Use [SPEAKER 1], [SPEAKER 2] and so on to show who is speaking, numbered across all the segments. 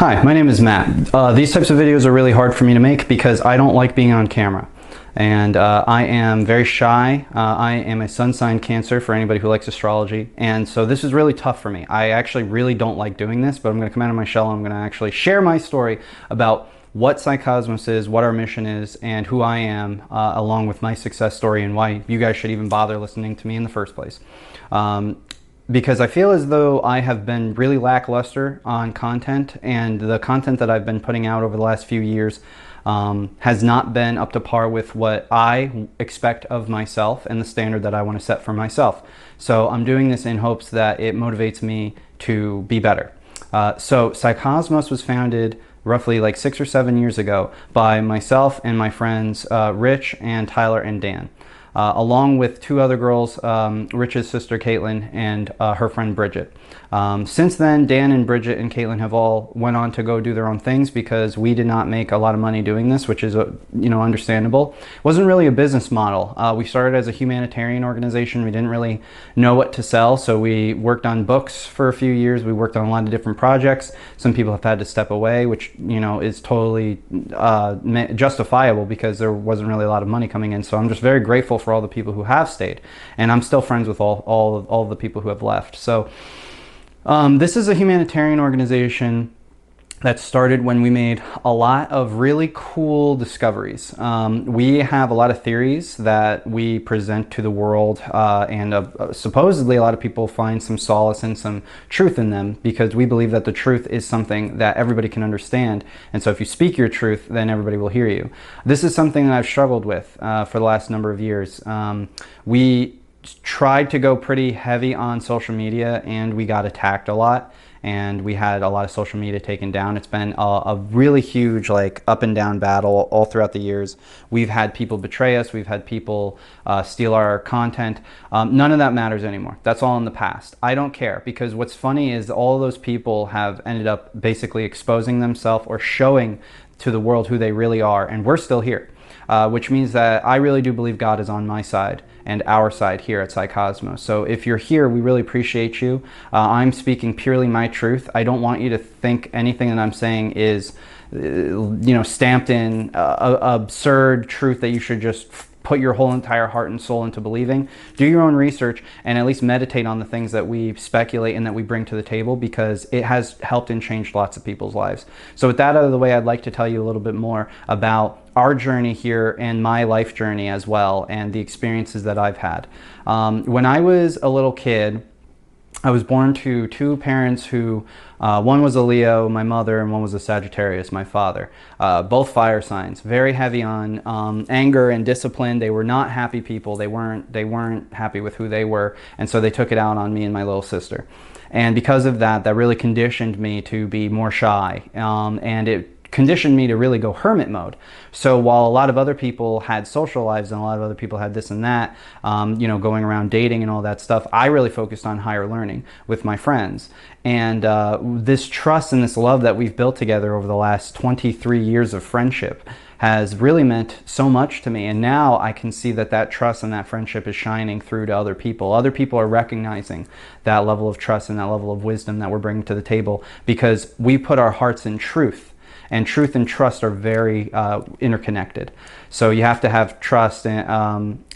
[SPEAKER 1] Hi, my name is Matt. These types of videos are really hard for me to make because I don't like being on camera. And I am very shy. I am a sun sign Cancer for anybody who likes astrology. And so this is really tough for me. I actually really don't like doing this, but I'm going to come out of my shell and I'm going to actually share my story about what Psycosmos is, what our mission is, and who I am, along with my success story and why you guys should even bother listening to me in the first place. Because I feel as though I have been really lackluster on content, and the content that I've been putting out over the last few years has not been up to par with what I expect of myself and the standard that I want to set for myself. So I'm doing this in hopes that it motivates me to be better. So Psycosmos was founded roughly like 6 or 7 years ago by myself and my friends Rich and Tyler and Dan. Along with two other girls, Rich's sister Caitlin and her friend Bridget. Since then, Dan and Bridget and Caitlin have all went on to go do their own things because we did not make a lot of money doing this, which is understandable. It wasn't really a business model. We started as a humanitarian organization. We didn't really know what to sell, so we worked on books for a few years. We worked on a lot of different projects. Some people have had to step away, which is totally justifiable because there wasn't really a lot of money coming in. So I'm just very grateful for all the people who have stayed, and I'm still friends with all of the people who have left. So this is a humanitarian organization that started when we made a lot of really cool discoveries. We have a lot of theories that we present to the world, and supposedly a lot of people find some solace and some truth in them because we believe that the truth is something that everybody can understand. And so if you speak your truth, then everybody will hear you. This is something that I've struggled with for the last number of years. We tried to go pretty heavy on social media and we got attacked a lot. And we had a lot of social media taken down. It's been a really huge up and down battle all throughout the years. We've had people betray us. We've had people steal our content. None of that matters anymore. That's all in the past. I don't care, because what's funny is all of those people have ended up basically exposing themselves or showing to the world who they really are, and we're still here. Which means that I really do believe God is on my side and our side here at Psycosmos. So if you're here, we really appreciate you. I'm speaking purely my truth. I don't want you to think anything that I'm saying is, stamped in absurd truth that you should just put your whole entire heart and soul into believing. Do your own research and at least meditate on the things that we speculate and that we bring to the table, because it has helped and changed lots of people's lives. So with that out of the way, I'd like to tell you a little bit more about our journey here and my life journey as well, and the experiences that I've had. When I was a little kid, I was born to two parents who, one was a Leo, my mother, and one was a Sagittarius, my father. Both fire signs, very heavy on anger and discipline. They were not happy people. They weren't happy with who they were, and so they took it out on me and my little sister. And because of that, that really conditioned me to be more shy, and it conditioned me to really go hermit mode. So while a lot of other people had social lives and a lot of other people had this and that, going around dating and all that stuff, I really focused on higher learning with my friends. And this trust and this love that we've built together over the last 23 years of friendship has really meant so much to me. And now I can see that that trust and that friendship is shining through to other people. Other people are recognizing that level of trust and that level of wisdom that we're bringing to the table because we put our hearts in truth. And truth and trust are very interconnected. So you have to have trust in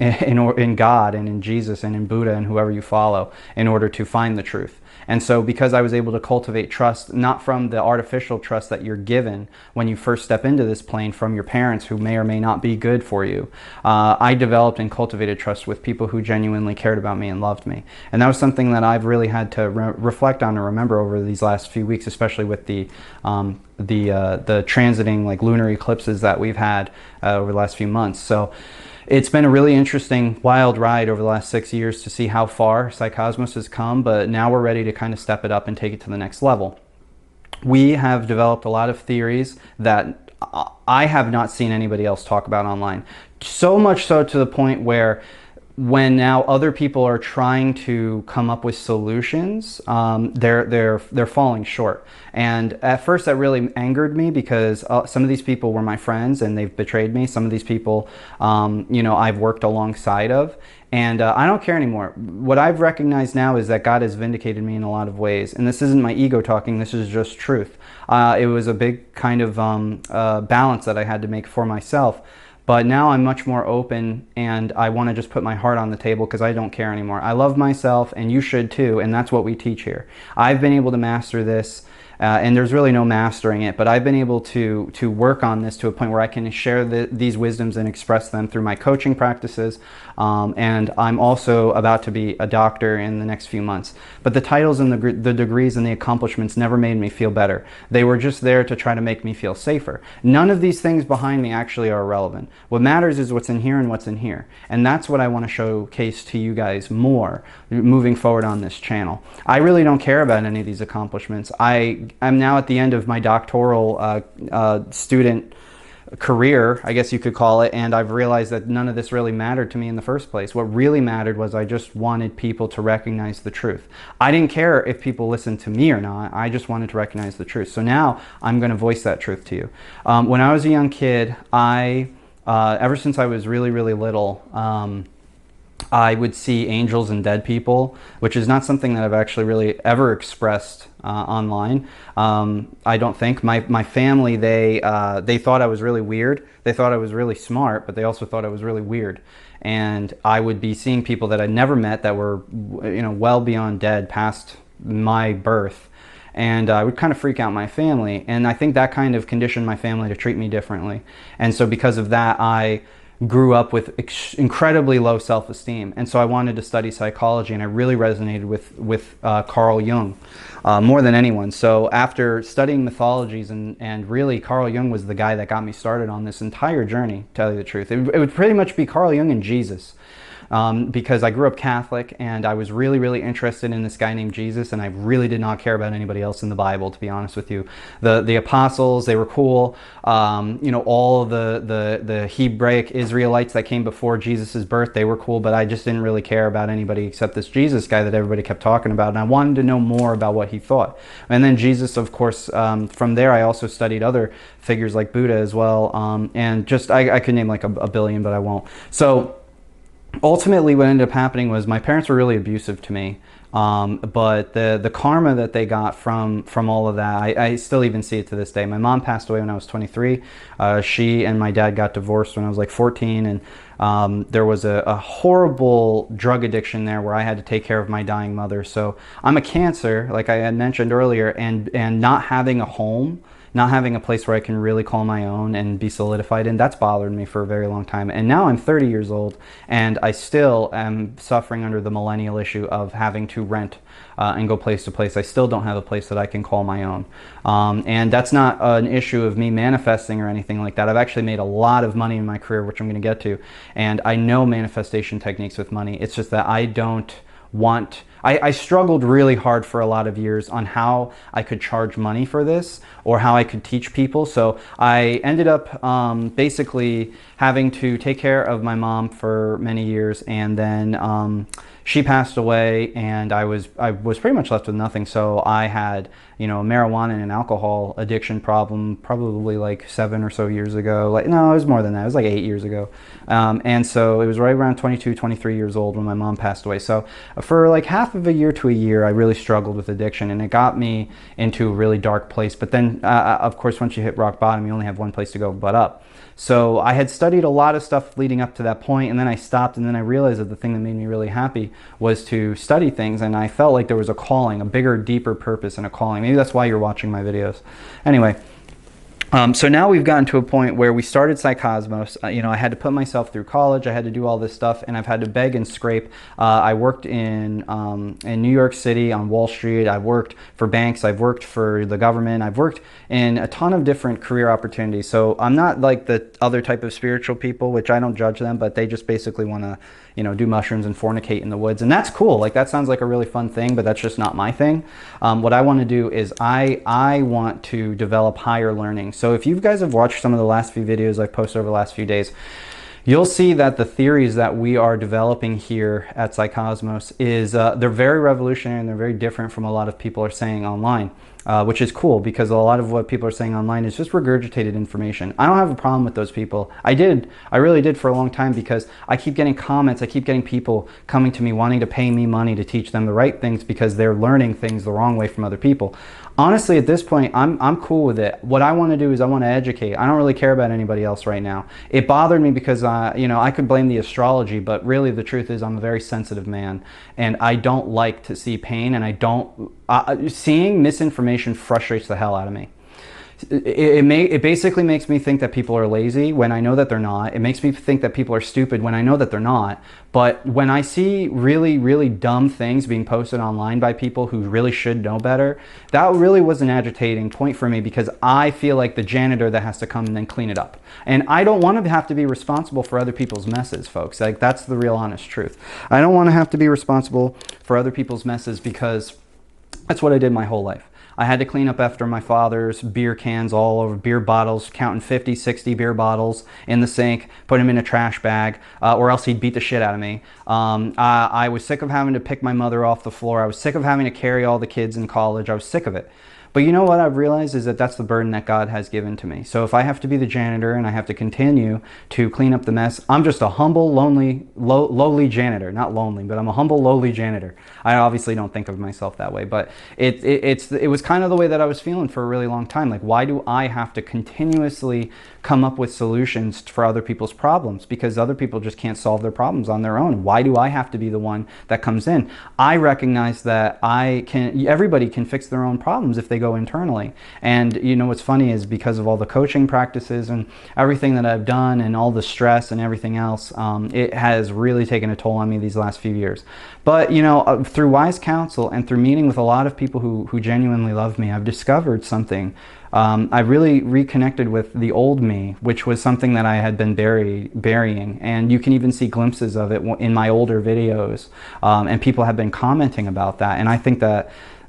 [SPEAKER 1] God and in Jesus and in Buddha and whoever you follow in order to find the truth. And so because I was able to cultivate trust, not from the artificial trust that you're given when you first step into this plane from your parents who may or may not be good for you, I developed and cultivated trust with people who genuinely cared about me and loved me. And that was something that I've really had to reflect on and remember over these last few weeks, especially with the transiting lunar eclipses that we've had over the last few months. So it's been a really interesting, wild ride over the last 6 years to see how far Psycosmos has come, but now we're ready to kind of step it up and take it to the next level. We have developed a lot of theories that I have not seen anybody else talk about online. So much so to the point where when now other people are trying to come up with solutions, they're falling short. And at first that really angered me because some of these people were my friends and they've betrayed me. Some of these people, I've worked alongside of. And I don't care anymore. What I've recognized now is that God has vindicated me in a lot of ways. And this isn't my ego talking, this is just truth. It was a big kind of balance that I had to make for myself. But now I'm much more open, and I want to just put my heart on the table because I don't care anymore. I love myself, and you should too, and that's what we teach here. I've been able to master this. And there's really no mastering it, but I've been able to work on this to a point where I can share these wisdoms and express them through my coaching practices. And I'm also about to be a doctor in the next few months. But the titles and the degrees and the accomplishments never made me feel better. They were just there to try to make me feel safer. None of these things behind me actually are relevant. What matters is what's in here and what's in here. And that's what I want to showcase to you guys more moving forward on this channel. I really don't care about any of these accomplishments. I'm now at the end of my doctoral student career, I guess you could call it, and I've realized that none of this really mattered to me in the first place. What really mattered was I just wanted people to recognize the truth. I didn't care if people listened to me or not. I just wanted to recognize the truth. So now I'm going to voice that truth to you. When I was a young kid, ever since I was really, really little, I would see angels and dead people, which is not something that I've actually really ever expressed online. I don't think. My family, they thought I was really weird. They thought I was really smart, but they also thought I was really weird. And I would be seeing people that I'd never met that were, well beyond dead, past my birth. And I would kind of freak out my family. And I think that kind of conditioned my family to treat me differently. And so because of that, I grew up with incredibly low self-esteem, and so I wanted to study psychology, and I really resonated with Carl Jung more than anyone. So after studying mythologies, and really Carl Jung was the guy that got me started on this entire journey, to tell you the truth. It would pretty much be Carl Jung and Jesus. Because I grew up Catholic, and I was really, really interested in this guy named Jesus, and I really did not care about anybody else in the Bible, to be honest with you. The apostles, they were cool. All the Hebraic Israelites that came before Jesus' birth, they were cool, but I just didn't really care about anybody except this Jesus guy that everybody kept talking about, and I wanted to know more about what he thought. And then Jesus, of course, from there I also studied other figures like Buddha as well, and just, I could name like a billion, but I won't. So ultimately what ended up happening was my parents were really abusive to me, but the karma that they got from all of that, I still even see it to this day. My mom passed away when I was 23. She and my dad got divorced when I was like 14, and there was a horrible drug addiction there where I had to take care of my dying mother. So I'm a Cancer, like I had mentioned earlier, and not having a home, not having a place where I can really call my own and be solidified in, that's bothered me for a very long time. And now I'm 30 years old, and I still am suffering under the millennial issue of having to rent and go place to place. I still don't have a place that I can call my own. And that's not an issue of me manifesting or anything like that. I've actually made a lot of money in my career, which I'm going to get to. And I know manifestation techniques with money. It's just that I don't want... I struggled really hard for a lot of years on how I could charge money for this or how I could teach people. So I ended up basically having to take care of my mom for many years, and then she passed away, and I was pretty much left with nothing. So I had, a marijuana and an alcohol addiction problem probably like 7 or so years ago. No, it was more than that. It was like 8 years ago. And so it was right around 22, 23 years old when my mom passed away. So for like half of a year to a year, I really struggled with addiction, and it got me into a really dark place. But then, of course, once you hit rock bottom, you only have one place to go but up. So I had studied a lot of stuff leading up to that point, and then I stopped, and then I realized that the thing that made me really happy was to study things, and I felt like there was a calling, a bigger, deeper purpose and a calling. Maybe that's why you're watching my videos. Anyway, so now we've gotten to a point where we started Psycosmos. I had to put myself through college. I had to do all this stuff, and I've had to beg and scrape. I worked in New York City on Wall Street. I've worked for banks. I've worked for the government. I've worked in a ton of different career opportunities. So I'm not like the other type of spiritual people, which I don't judge them, but they just basically want to, do mushrooms and fornicate in the woods. And that's cool. Like, that sounds like a really fun thing, but that's just not my thing. What I want to do is I want to develop higher learning. So if you guys have watched some of the last few videos I've posted over the last few days, you'll see that the theories that we are developing here at Psycosmos is they're very revolutionary and they're very different from a lot of people are saying online. Which is cool because a lot of what people are saying online is just regurgitated information. I don't have a problem with those people. I really did for a long time because I keep getting comments, I keep getting people coming to me wanting to pay me money to teach them the right things because they're learning things the wrong way from other people. Honestly, at this point, I'm cool with it. What I want to do is I want to educate. I don't really care about anybody else right now. It bothered me because, you know, I could blame the astrology, but really the truth is I'm a very sensitive man and I don't like to see pain, and I don't, seeing misinformation frustrates the hell out of me. It basically makes me think that people are lazy when I know that they're not. It makes me think that people are stupid when I know that they're not. But when I see really, really dumb things being posted online by people who really should know better, that really was an agitating point for me because I feel like the janitor that has to come and then clean it up. And I don't want to have to be responsible for other people's messes, folks. Like, that's the real honest truth. I don't want to have to be responsible for other people's messes because that's what I did my whole life. I had to clean up after my father's beer cans all over, beer bottles, counting 50, 60 beer bottles in the sink, put them in a trash bag, or else he'd beat the shit out of me. I was sick of having to pick my mother off the floor. I was sick of having to carry all the kids in college. I was sick of it. But you know what I've realized is that that's the burden that God has given to me. So if I have to be the janitor and I have to continue to clean up the mess, I'm just a humble, lowly janitor. Not lonely, but I'm a humble, lowly janitor. I obviously don't think of myself that way, but it was kind of the way that I was feeling for a really long time. Like, why do I have to continuously come up with solutions for other people's problems? Because other people just can't solve their problems on their own. Why do I have to be the one that comes in? I recognize that everybody can fix their own problems if they go internally. And you know what's funny is because of all the coaching practices and everything that I've done and all the stress and everything else, it has really taken a toll on me these last few years. But you know, through wise counsel and through meeting with a lot of people who genuinely love me, I've discovered something. I really reconnected with the old me, which was something that I had been burying, and you can even see glimpses of it in my older videos, and people have been commenting about that. And I think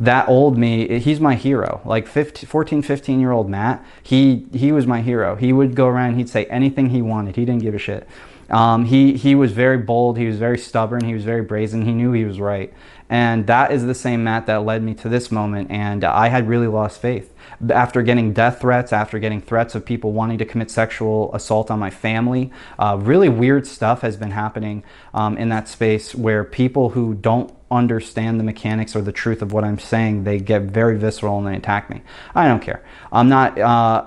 [SPEAKER 1] that old me, he's my hero. Like 14, 15-year-old Matt, he was my hero. He would go around, he'd say anything he wanted. He didn't give a shit. He was very bold, he was very stubborn, he was very brazen, he knew he was right. And that is the same Matt that led me to this moment, and I had really lost faith. After getting death threats, after getting threats of people wanting to commit sexual assault on my family, really weird stuff has been happening in that space where people who don't understand the mechanics or the truth of what I'm saying, they get very visceral and they attack me. I don't care. I'm not,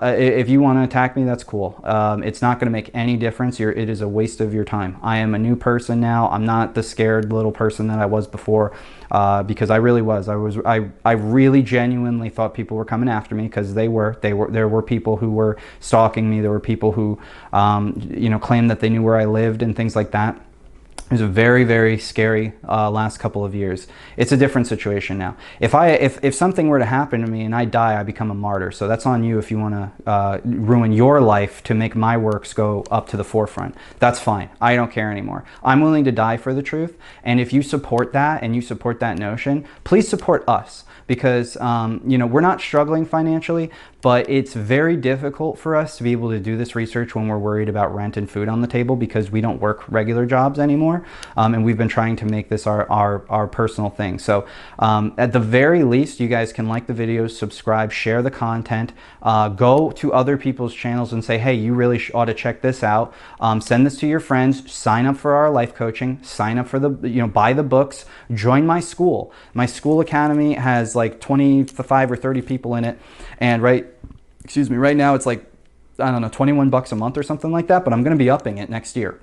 [SPEAKER 1] if you want to attack me, that's cool. It's not going to make any difference. It is a waste of your time. I am a new person now. I'm not the scared little person that I was before, because I really was. I really genuinely thought people were coming after me, because there were people who were stalking me. There were people who, you know, claimed that they knew where I lived and things like that. It was a very, very scary last couple of years. It's a different situation now. If something were to happen to me and I die, I become a martyr. So that's on you if you want to ruin your life to make my works go up to the forefront. That's fine. I don't care anymore. I'm willing to die for the truth. And if you support that and you support that notion, please support us. Because you know, we're not struggling financially, but it's very difficult for us to be able to do this research when we're worried about rent and food on the table, because we don't work regular jobs anymore, and we've been trying to make this our personal thing. So at the very least, you guys can like the videos, subscribe, share the content, go to other people's channels and say, hey, you really ought to check this out. Send this to your friends, sign up for our life coaching, sign up for buy the books, join my school. My school academy has like 25 or 30 people in it, and right now it's like, I don't know, 21 bucks a month or something like that, but I'm going to be upping it next year.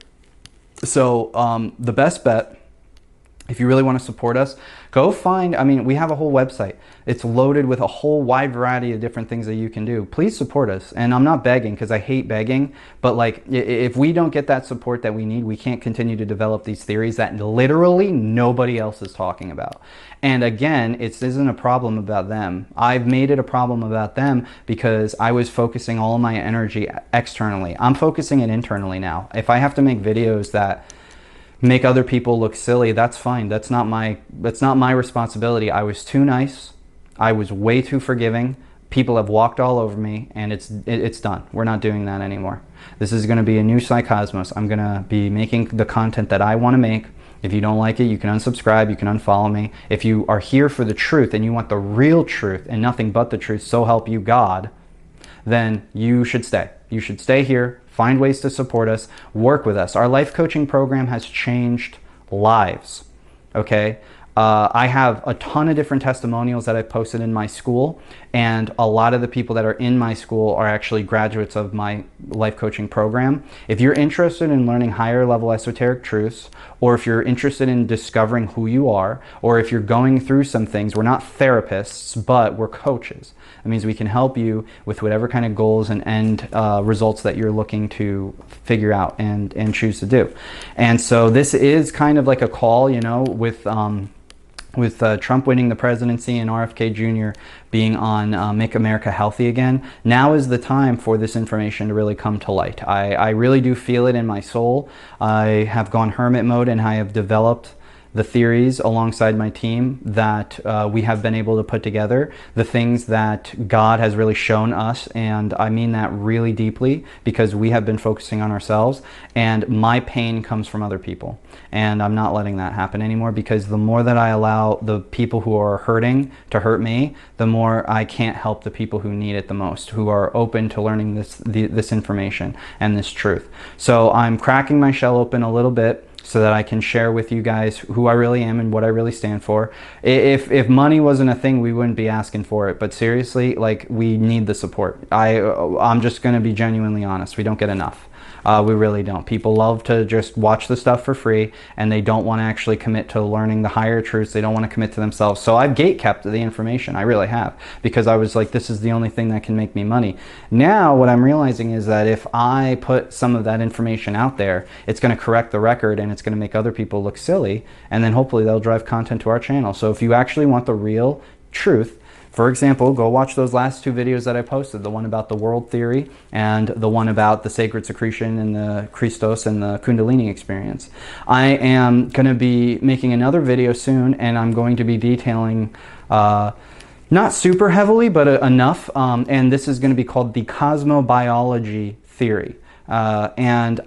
[SPEAKER 1] So the best bet, if you really want to support us, go find, I mean, we have a whole website. It's loaded with a whole wide variety of different things that you can do. Please support us. And I'm not begging, because I hate begging, but like, if we don't get that support that we need, we can't continue to develop these theories that literally nobody else is talking about. And again, it isn't a problem about them. I've made it a problem about them because I was focusing all of my energy externally. I'm focusing it internally now. If I have to make videos that make other people look silly, that's fine. That's not my responsibility. I was too nice. I was way too forgiving. people have walked all over me, and it's done. We're not doing that anymore. This is going to be a new Psycosmos. I'm going to be making the content that I want to make. If you don't like it, you can unsubscribe, you can unfollow me. If you are here for the truth and you want the real truth and nothing but the truth, so help you God, then you should stay. You should stay here, find ways to support us, work with us. Our life coaching program has changed lives, okay? I have a ton of different testimonials that I posted in my school, and a lot of the people that are in my school are actually graduates of my life coaching program. If you're interested in learning higher level esoteric truths, or if you're interested in discovering who you are, or if you're going through some things, we're not therapists, but we're coaches. That means we can help you with whatever kind of goals and end results that you're looking to figure out and choose to do. And so this is kind of like a call, you know, with Trump winning the presidency and RFK Jr. being on Make America Healthy Again. Now is the time for this information to really come to light. I really do feel it in my soul. I have gone hermit mode, and I have developed the theories alongside my team that we have been able to put together, the things that God has really shown us, and I mean that really deeply, because we have been focusing on ourselves, and my pain comes from other people, and I'm not letting that happen anymore, because the more that I allow the people who are hurting to hurt me, the more I can't help the people who need it the most, who are open to learning this information and this truth. So I'm cracking my shell open a little bit, so that I can share with you guys who I really am and what I really stand for. If money wasn't a thing, we wouldn't be asking for it. But seriously, like, we need the support. I'm just going to be genuinely honest. We don't get enough. We really don't. People love to just watch the stuff for free, and they don't want to actually commit to learning the higher truths. They don't want to commit to themselves. So I've gatekept the information. I really have, because I was like, this is the only thing that can make me money. Now what I'm realizing is that if I put some of that information out there, it's going to correct the record, and it's going to make other people look silly, and then hopefully they'll drive content to our channel. So if you actually want the real truth, for example, go watch those last two videos that I posted, the one about the world theory and the one about the sacred secretion and the Christos and the Kundalini experience. I am going to be making another video soon, and I'm going to be detailing, not super heavily, but enough, and this is going to be called the cosmobiology theory. And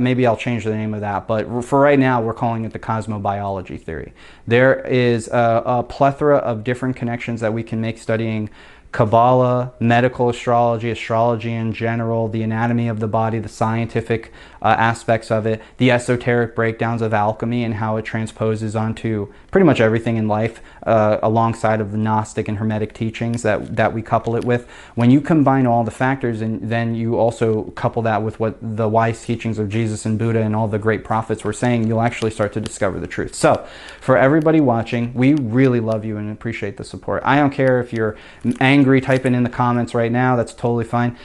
[SPEAKER 1] maybe I'll change the name of that, but for right now we're calling it the cosmobiology theory. There is a plethora of different connections that we can make studying Kabbalah, medical astrology, astrology in general, the anatomy of the body, the scientific aspects of it, the esoteric breakdowns of alchemy and how it transposes onto pretty much everything in life, alongside of the Gnostic and Hermetic teachings that we couple it with. When you combine all the factors, and then you also couple that with what the wise teachings of Jesus and Buddha and all the great prophets were saying, you'll actually start to discover the truth. So for everybody watching, we really love you and appreciate the support. I don't care if you're angry typing in the comments right now, that's totally fine,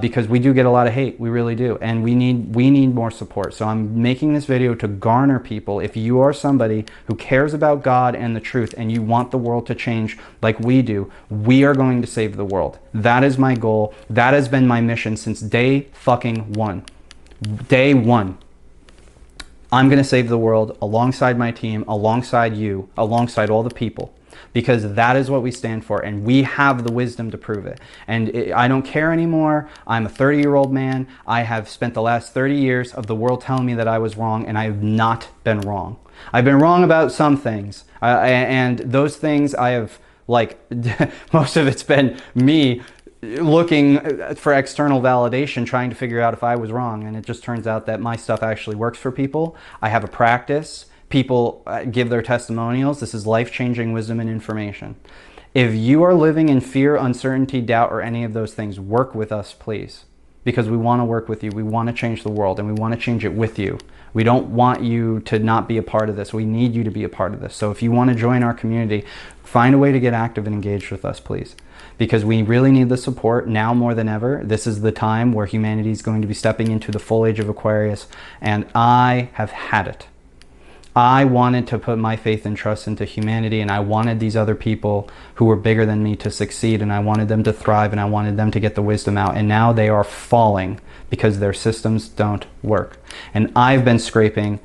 [SPEAKER 1] because we do get a lot of hate. We really do, and we need more support. So I'm making this video to garner people. If you are somebody who cares about God and the truth, and you want the world to change like we do, we are going to save the world. That is my goal. That has been my mission since day fucking one. Day one. I'm going to save the world alongside my team, alongside you, alongside all the people, because that is what we stand for, and we have the wisdom to prove it. And I don't care anymore. I'm a 30-year-old man. I have spent the last 30 years of the world telling me that I was wrong, and I have not been wrong. I've been wrong about some things, and those things I have, like, most of it's been me looking for external validation, trying to figure out if I was wrong, and it just turns out that my stuff actually works for people. I have a practice. People give their testimonials. This is life-changing wisdom and information. If you are living in fear, uncertainty, doubt, or any of those things, work with us, please, because we want to work with you. We want to change the world, and we want to change it with you. We don't want you to not be a part of this. We need you to be a part of this. So if you want to join our community, find a way to get active and engaged with us, please, because we really need the support now more than ever. This is the time where humanity is going to be stepping into the full age of Aquarius, and I have had it. I wanted to put my faith and trust into humanity, and I wanted these other people who were bigger than me to succeed, and I wanted them to thrive, and I wanted them to get the wisdom out. And now they are falling because their systems don't work. And I've been scraping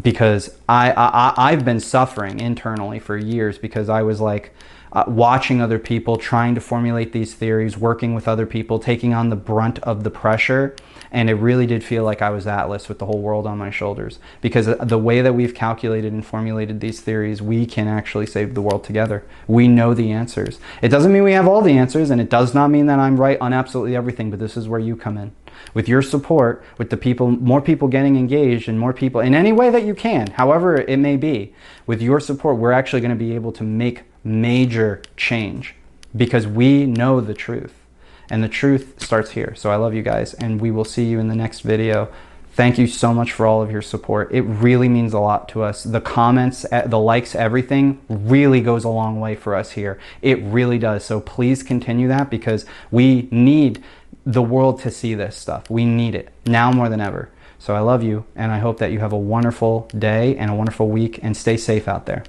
[SPEAKER 1] because I've been suffering internally for years, because I was like, watching other people, trying to formulate these theories, working with other people, taking on the brunt of the pressure. And it really did feel like I was Atlas with the whole world on my shoulders, because the way that we've calculated and formulated these theories, we can actually save the world together. We know the answers. It doesn't mean we have all the answers, and it does not mean that I'm right on absolutely everything, but this is where you come in. With your support, with the people, more people getting engaged, and more people in any way that you can, however it may be, with your support, we're actually going to be able to make major change, because we know the truth. And the truth starts here. So I love you guys, and we will see you in the next video. Thank you so much for all of your support. It really means a lot to us. The comments, the likes, everything really goes a long way for us here. It really does. So please continue that, because we need the world to see this stuff. We need it now more than ever. So I love you, and I hope that you have a wonderful day and a wonderful week, and stay safe out there.